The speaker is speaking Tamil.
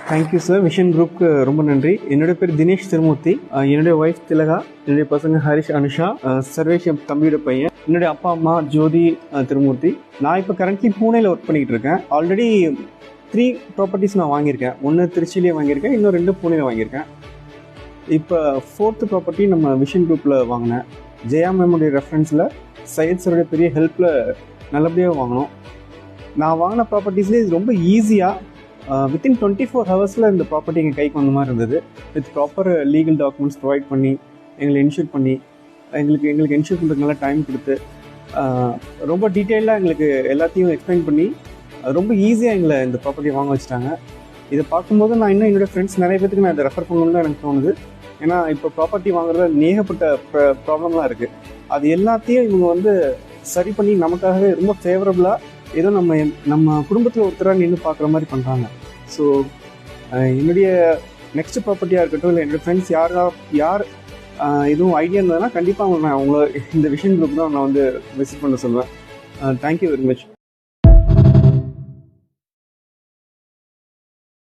Thank you sir. விஷன் குரூப்க்கு ரொம்ப நன்றி. என்னுடைய பேர் தினேஷ் திருமூர்த்தி. என்னுடைய ஒய்ஃப் திலகா, என்னுடைய பசங்க ஹரிஷ், அனுஷா, சர்வேஷ் என் தம்பியோட பையன், என்னுடைய அப்பா அம்மா ஜோதி திருமூர்த்தி. நான் இப்போ கரண்ட்லி பூனேல ஒர்க் பண்ணிக்கிட்டு இருக்கேன். ஆல்ரெடி 3 ப்ராப்பர்ட்டிஸ் நான் வாங்கியிருக்கேன். 1 திருச்சியிலே வாங்கியிருக்கேன், இன்னும் 2 பூனேல வாங்கியிருக்கேன். இப்போ 4th ப்ராப்பர்ட்டி நம்ம விஷன் குரூப்பில் வாங்கினேன். ஜெயா மேமுடைய ரெஃபரன்ஸில் சையத் சருடைய பெரிய ஹெல்ப்பில் நல்லபடியாக வாங்கினோம். நான் வாங்கின ப்ராப்பர்ட்டிஸ்லேயே இது ரொம்ப ஈஸியாக வித்தின் 24 ஹவர்ஸில் இந்த ப்ராப்பர்ட்டி எங்கள் கைக்கு வந்த மாதிரி இருந்தது. With proper legal documents provide பண்ணி எங்களை இன்ஷூர் பண்ணி எங்களுக்கு இன்ஷூர் பண்ணுறதுக்கு நல்லா டைம் கொடுத்து ரொம்ப டீட்டெயிலாக எங்களுக்கு எல்லாத்தையும் எக்ஸ்பிளைன் பண்ணி ரொம்ப ஈஸியாக எங்களை இந்த ப்ராப்பர்ட்டி வாங்க வச்சுட்டாங்க. இதை பார்க்கும்போது நான் இன்னும் என்னோடய ஃப்ரெண்ட்ஸ் நிறைய பேருக்கு நான் இதை ரெஃபர் பண்ணணும்னு தான் எனக்கு தோணுது. ஏன்னா இப்போ ப்ராப்பர்ட்டி வாங்குறது ஏகப்பட்ட ப்ராப்ளம்லாம் இருக்குது. அது எல்லாத்தையும் இவங்க சரி பண்ணி நமக்காகவே ரொம்ப ஃபேவரபுளாக ஏதோ நம்ம குடும்பத்தில் ஒருத்தராக நின்று பார்க்குற மாதிரி பண்ணுறாங்க. ஸோ என்னுடைய நெக்ஸ்ட் ப்ராப்பர்ட்டியாக இருக்கட்டும், இல்லை என்னோடய ஃப்ரெண்ட்ஸ் யார் எதுவும் ஐடியா இருந்ததுன்னா கண்டிப்பாக அவங்கள இந்த விஷன் குரூப் தான் நான் விசிட் பண்ண சொல்லுவேன். Thank you very much.